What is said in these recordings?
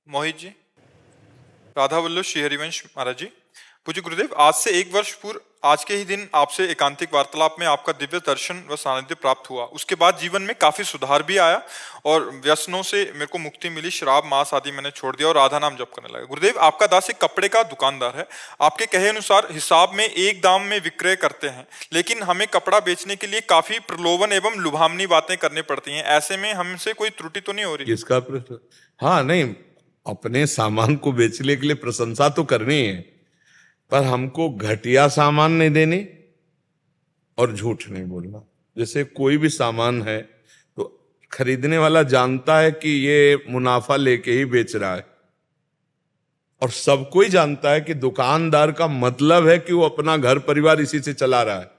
मोहित जी, राधा वल्लभ श्री हरिवंश महाराज जी। पूज्य गुरुदेव, आज से एक वर्ष पूर्व आज के ही दिन आपसे एकांतिक वार्तालाप में आपका दिव्य दर्शन व सानिध्य प्राप्त हुआ। उसके बाद जीवन में काफी सुधार भी आया और व्यसनों से मेरे को मुक्ति मिली। शराब मांस आदि मैंने छोड़ दिया और राधा नाम जप करने लगा। गुरुदेव, आपका दास एक कपड़े का दुकानदार है। आपके कहे अनुसार हिसाब में एक दाम में विक्रय करते हैं, लेकिन हमें कपड़ा बेचने के लिए काफी प्रलोभन एवं लुभावनी बातें करनी पड़ती हैं। ऐसे में हमसे कोई त्रुटि तो नहीं हो रही? किसका प्रश्न? हाँ, नहीं, अपने सामान को बेचने के लिए प्रशंसा तो करनी है, पर हमको घटिया सामान नहीं देनी और झूठ नहीं बोलना। जैसे कोई भी सामान है तो खरीदने वाला जानता है कि ये मुनाफा लेके ही बेच रहा है, और सबको ही जानता है कि दुकानदार का मतलब है कि वो अपना घर परिवार इसी से चला रहा है।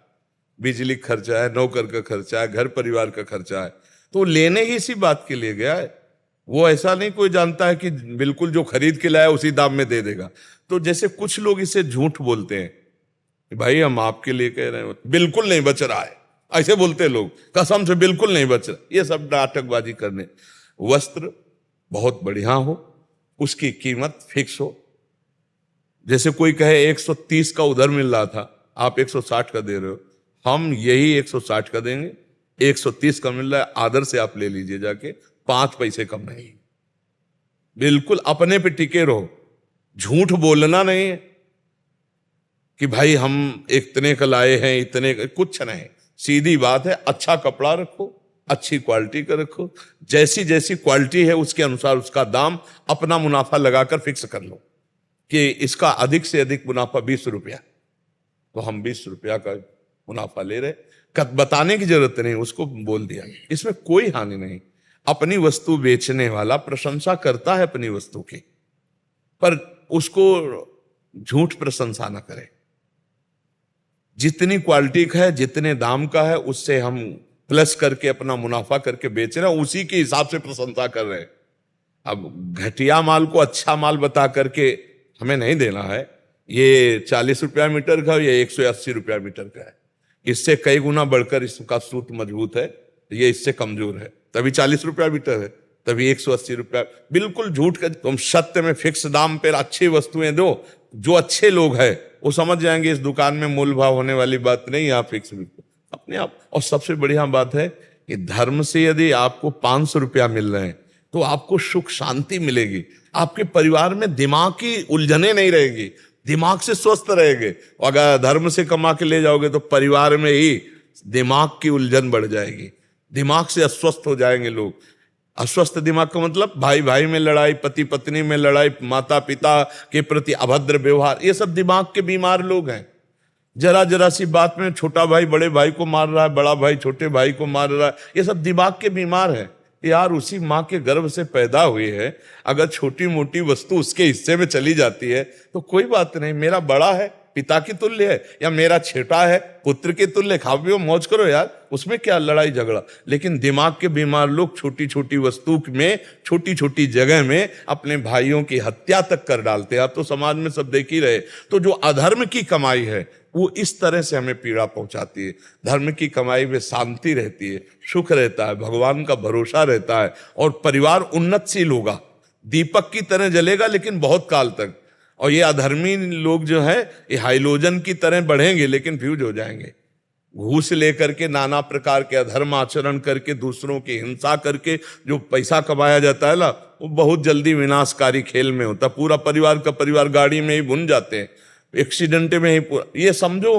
बिजली खर्चा है, नौकर का खर्चा है, घर परिवार का खर्चा है, तो लेने ही इसी बात के लिए गया है। वो ऐसा नहीं कोई जानता है कि बिल्कुल जो खरीद के लाया उसी दाम में दे देगा। तो जैसे कुछ लोग इसे झूठ बोलते हैं कि भाई हम आपके लिए कह रहे हैं, बिल्कुल नहीं बच रहा है, ऐसे बोलते लोग, कसम से बिल्कुल नहीं बच रहा। ये सब नाटकबाजी करने। वस्त्र बहुत बढ़िया हो, उसकी कीमत फिक्स हो। जैसे कोई कहे 130 का उधर मिल रहा था, आप 160 का दे रहे हो, हम यही 160 का देंगे। 130 का मिल रहा है, आदर से आप ले लीजिए जाके, 5 पैसे कम नहीं। बिल्कुल अपने पे टिके रहो, झूठ बोलना नहीं है कि भाई हम इतने का लाए हैं, इतने का, कुछ नहीं। सीधी बात है, अच्छा कपड़ा रखो, अच्छी क्वालिटी का रखो, जैसी जैसी क्वालिटी है उसके अनुसार उसका दाम अपना मुनाफा लगाकर फिक्स कर लो कि इसका अधिक से अधिक मुनाफा 20 रुपया, तो हम 20 रुपया का मुनाफा ले रहे। बताने की जरूरत नहीं, उसको बोल दिया। इसमें कोई हानि नहीं। अपनी वस्तु बेचने वाला प्रशंसा करता है अपनी वस्तु की, पर उसको झूठ प्रशंसा ना करे। जितनी क्वालिटी का है, जितने दाम का है, उससे हम प्लस करके अपना मुनाफा करके बेच रहे हैं, उसी के हिसाब से प्रशंसा कर रहे हैं। अब घटिया माल को अच्छा माल बता करके हमें नहीं देना है। ये 40 रुपया मीटर का, ये 180 रुपया मीटर का है, इससे कई गुना बढ़कर इसका सूत मजबूत है, ये इससे कमजोर है, तभी 40 रुपया मीटर है, तभी 180 रुपया। बिल्कुल झूठ का। तुम सत्य में फिक्स दाम पर अच्छी वस्तुएं दो, जो अच्छे लोग हैं वो समझ जाएंगे इस दुकान में मूल भाव होने वाली बात नहीं, यहाँ फिक्स बिल्कुल अपने आप। और सबसे बढ़िया बात है कि धर्म से यदि आपको 500 रुपया मिल रहे हैं तो आपको सुख शांति मिलेगी, आपके परिवार में दिमाग की उलझने नहीं रहेगी, दिमाग से स्वस्थ रहेंगे। अगर धर्म से कमा के ले जाओगे तो परिवार में ही दिमाग की उलझन बढ़ जाएगी, दिमाग से अस्वस्थ हो जाएंगे लोग। अस्वस्थ दिमाग का मतलब भाई भाई में लड़ाई, पति पत्नी में लड़ाई, माता पिता के प्रति अभद्र व्यवहार, ये सब दिमाग के बीमार लोग हैं। जरा जरा सी बात में छोटा भाई बड़े भाई को मार रहा है, बड़ा भाई छोटे भाई को मार रहा है, ये सब दिमाग के बीमार हैं। यार उसी माँ के गर्भ से पैदा हुई है, अगर छोटी मोटी वस्तु उसके हिस्से में चली जाती है तो कोई बात नहीं, मेरा बड़ा है पिता की तुल्य है, या मेरा छोटा है पुत्र के तुल्य, खाओ पियो मौज करो यार, उसमें क्या लड़ाई झगड़ा। लेकिन दिमाग के बीमार लोग छोटी छोटी वस्तु में, छोटी छोटी जगह में अपने भाइयों की हत्या तक कर डालते हैं। आप तो समाज में सब देख ही रहे। तो जो अधर्म की कमाई है वो इस तरह से हमें पीड़ा पहुंचाती है। धर्म की कमाई में शांति रहती है, सुख रहता है, भगवान का भरोसा रहता है, और परिवार उन्नतशील होगा, दीपक की तरह जलेगा लेकिन बहुत काल तक। और ये अधर्मी लोग जो है ये हाइलोजन की तरह बढ़ेंगे लेकिन फ्यूज हो जाएंगे। घूस लेकर के, नाना प्रकार के अधर्म आचरण करके, दूसरों की हिंसा करके जो पैसा कमाया जाता है ना, वो बहुत जल्दी विनाशकारी खेल में होता। पूरा परिवार का परिवार गाड़ी में ही भुन जाते हैं, एक्सीडेंट में ही पूरा। ये समझो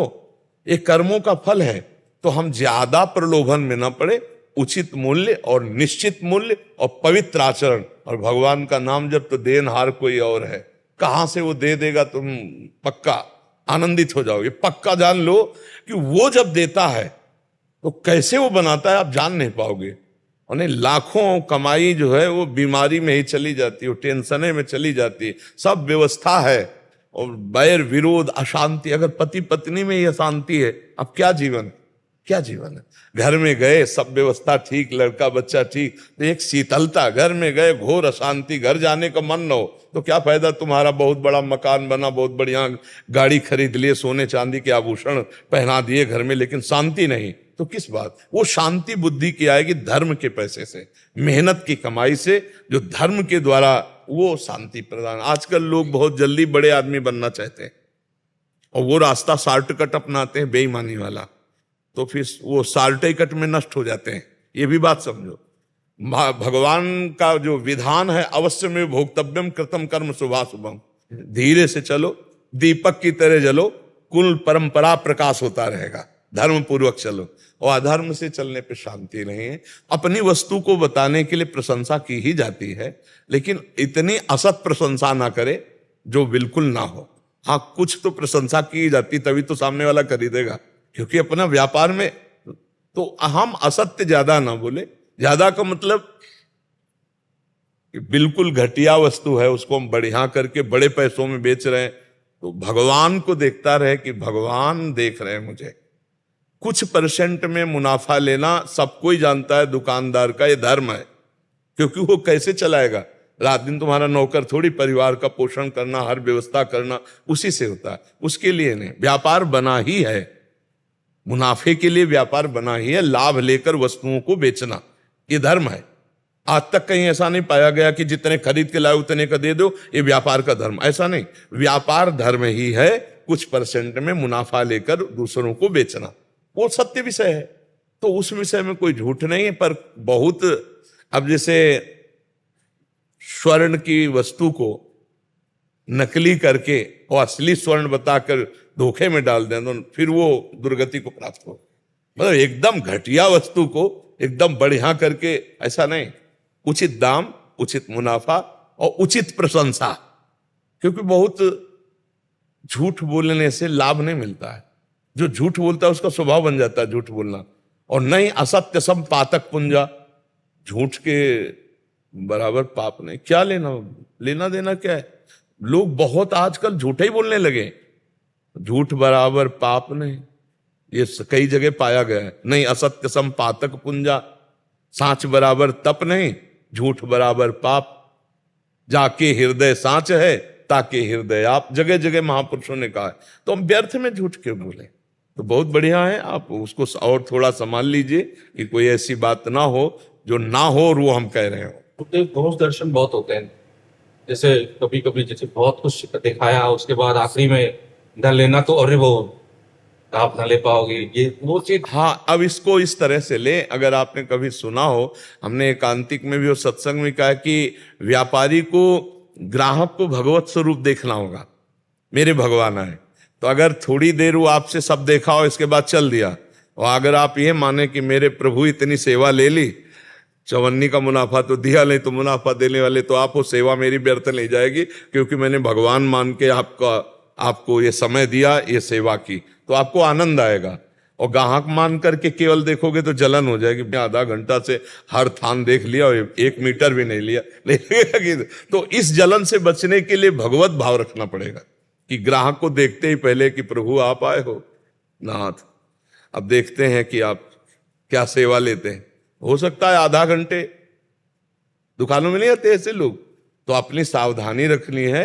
ये कर्मों का फल है। तो हम ज्यादा प्रलोभन में न पड़े, उचित मूल्य और निश्चित मूल्य और पवित्र आचरण, और भगवान का नाम जब तो देनहार कोई और है, कहां से वो दे देगा तुम पक्का आनंदित हो जाओगे। पक्का जान लो कि वो जब देता है तो कैसे वो बनाता है आप जान नहीं पाओगे। और लाखों कमाई जो है वो बीमारी में ही चली जाती है, वो टेंशने में चली जाती है। सब व्यवस्था है और बैर विरोध अशांति, अगर पति पत्नी में ही अशांति है, अब क्या जीवन, क्या जीवन है। घर में गए सब व्यवस्था ठीक, लड़का बच्चा ठीक, तो एक शीतलता, घर में गए घोर अशांति, घर जाने का मन न हो तो क्या फायदा। तुम्हारा बहुत बड़ा मकान बना, बहुत बढ़िया गाड़ी खरीद लिए, सोने चांदी के आभूषण पहना दिए घर में, लेकिन शांति नहीं, तो किस बात। वो शांति बुद्धि की आएगी धर्म के पैसे से, मेहनत की कमाई से, जो धर्म के द्वारा वो शांति प्रदान। आजकल लोग बहुत जल्दी बड़े आदमी बनना चाहते हैं और वो रास्ता शॉर्टकट अपनाते हैं बेईमानी वाला, तो फिर वो शॉर्टकट में नष्ट हो जाते हैं। ये भी बात समझो, भगवान का जो विधान है, अवश्य में भोक्तव्यम कृतम कर्म शुभाशुभम, धीरे से चलो, दीपक की तरह जलो, कुल परंपरा प्रकाश होता रहेगा, धर्म पूर्वक चलो। और अधर्म से चलने पे शांति नहीं है। अपनी वस्तु को बताने के लिए प्रशंसा की ही जाती है, लेकिन इतनी असत प्रशंसा ना करे जो बिल्कुल ना हो। हाँ, कुछ तो प्रशंसा की जाती, तभी तो सामने वाला खरीदेगा, क्योंकि अपना व्यापार में तो हम असत्य ज्यादा ना बोले। ज्यादा का मतलब बिल्कुल घटिया वस्तु है, उसको हम बढ़िया करके बड़े पैसों में बेच रहे हैं, तो भगवान को देखता रहे कि भगवान देख रहे हैं मुझे। कुछ परसेंट में मुनाफा लेना सब कोई जानता है, दुकानदार का ये धर्म है, क्योंकि वो कैसे चलाएगा? रात दिन तुम्हारा नौकर थोड़ी, परिवार का पोषण करना, हर व्यवस्था करना उसी से होता है, उसके लिए नहीं। व्यापार बना ही है, मुनाफे के लिए व्यापार बना ही है, लाभ लेकर वस्तुओं को बेचना ये धर्म है। आज तक कहीं ऐसा नहीं पाया गया कि जितने खरीद के लाए उतने का दे दो, ये व्यापार का धर्म, ऐसा नहीं। व्यापार धर्म ही है कुछ परसेंट में मुनाफा लेकर दूसरों को बेचना, वो सत्य विषय है, तो उस विषय में कोई झूठ नहीं है। पर बहुत, अब जैसे स्वर्ण की वस्तु को नकली करके और असली स्वर्ण बताकर धोखे में डाल दें, तो फिर वो दुर्गति को प्राप्त हो। मतलब एकदम घटिया वस्तु को एकदम बढ़िया करके, ऐसा नहीं। उचित दाम, उचित मुनाफा और उचित प्रशंसा, क्योंकि बहुत झूठ बोलने से लाभ नहीं मिलता है। जो झूठ बोलता है उसका स्वभाव बन जाता है झूठ बोलना। और नहीं, असत्य सम पातक पुंजा, झूठ के बराबर पाप नहीं। क्या लेना देना क्या है? लोग बहुत आजकल झूठे ही बोलने लगे। झूठ बराबर पाप नहीं, ये कई जगह पाया गया है। नहीं, असत्य सम पातक पुंजा, सांच बराबर तप नहीं, झूठ बराबर पाप। जाके हृदय सांच है, ताके हृदय आप, जगह जगह महापुरुषों ने कहा है। तो हम व्यर्थ में झूठ क्यों बोले? तो बहुत बढ़िया है, आप उसको और थोड़ा संभाल लीजिए कि कोई ऐसी बात ना हो जो ना हो और वो हम कह रहे हो। दोष दर्शन बहुत होते हैं, जैसे कभी कभी जैसे बहुत कुछ दिखाया, उसके बाद आखिरी में न लेना, तो अरे वो आप न ले पाओगे, ये वो चीज। हाँ, अब इसको इस तरह से ले, अगर आपने कभी सुना हो, हमने एकांतिक में भी और सत्संग में कहा कि व्यापारी को, ग्राहक को भगवत स्वरूप देखना होगा। मेरे भगवान आए, तो अगर थोड़ी देर वो आपसे सब देखा हो, इसके बाद चल दिया, और अगर आप ये माने कि मेरे प्रभु इतनी सेवा ले ली, चवन्नी का मुनाफा तो दिया, नहीं तो मुनाफा देने वाले तो आप, वो सेवा मेरी व्यर्थ नहीं जाएगी, क्योंकि मैंने भगवान मान के आपको ये समय दिया, ये सेवा की, तो आपको आनंद आएगा। और ग्राहक मान करके केवल देखोगे तो जलन हो जाएगी। आधा घंटा से हर थान देख लिया और 1 मीटर भी नहीं लिया, तो इस जलन से बचने के लिए भगवत भाव रखना पड़ेगा कि ग्राहक को देखते ही पहले कि प्रभु आप आए हो नाथ, अब देखते हैं कि आप क्या सेवा लेते हैं। हो सकता है आधा घंटे, दुकानों में नहीं आते ऐसे लोग, तो अपनी सावधानी रखनी है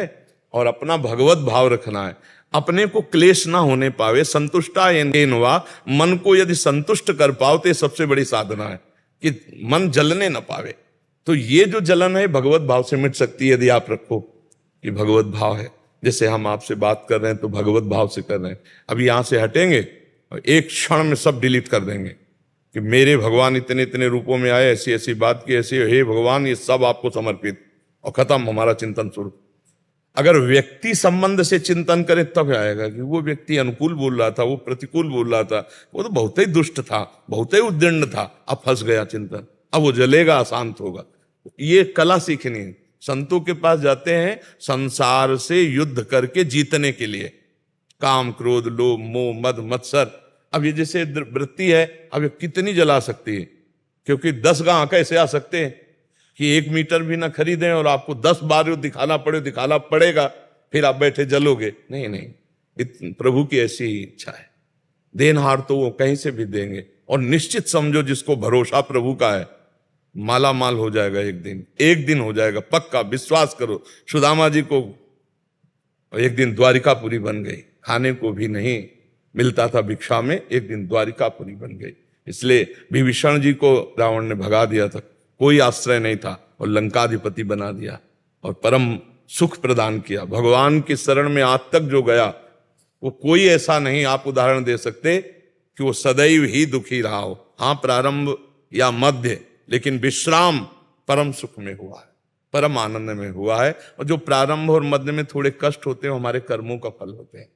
और अपना भगवत भाव रखना है। अपने को क्लेश ना होने पावे, संतुष्टा येनवा, मन को यदि संतुष्ट कर पाओ तो ये सबसे बड़ी साधना है कि मन जलने ना पावे। तो ये जो जलन है भगवत भाव से मिट सकती है, यदि आप रखो कि भगवत भाव है। जैसे हम आपसे बात कर रहे हैं तो भगवत भाव से कर रहे हैं, अभी यहां से हटेंगे और एक क्षण में सब डिलीट कर देंगे कि मेरे भगवान इतने इतने रूपों में आए, ऐसी ऐसी बात की, ऐसी, हे भगवान ये सब आपको समर्पित, और खत्म हमारा चिंतन शुरू। अगर व्यक्ति संबंध से चिंतन करें तब आएगा कि वो व्यक्ति अनुकूल बोल रहा था, वो प्रतिकूल बोल रहा था, वो तो बहुत ही दुष्ट था, बहुत ही उद्दंड था, अब फंस गया चिंतन, अब वो जलेगा, अशांत होगा। ये कला सीखनी है। संतों के पास जाते हैं संसार से युद्ध करके जीतने के लिए, काम क्रोध लोभ मोह मद मत्सर। अब ये जैसे वृत्ति है, अब ये कितनी जला सकती है, क्योंकि 10 गांव कैसे आ सकते हैं कि 1 मीटर भी ना खरीदें और आपको 10 बार दिखाना पड़ेगा, फिर आप बैठे जलोगे। नहीं नहीं, प्रभु की ऐसी ही इच्छा है। देनहार तो वो कहीं से भी देंगे, और निश्चित समझो जिसको भरोसा प्रभु का है माला माल हो जाएगा, एक दिन हो जाएगा, पक्का विश्वास करो। सुदामा जी को एक दिन द्वारिकापुरी बन गई, खाने को भी नहीं मिलता था भिक्षा में, एक दिन द्वारिकापुरी बन गई। इसलिए विभीषण जी को रावण ने भगा दिया था, कोई आश्रय नहीं था, और लंकाधिपति बना दिया। और परम सुख प्रदान किया। भगवान की शरण में आज तक जो गया वो कोई ऐसा नहीं आप उदाहरण दे सकते कि वो सदैव ही दुखी रहा हो। हाँ, प्रारंभ या मध्य, लेकिन विश्राम परम सुख में हुआ है, परम आनंद में हुआ है। और जो प्रारंभ और मध्य में थोड़े कष्ट होते हैं, हमारे कर्मों का फल होते हैं।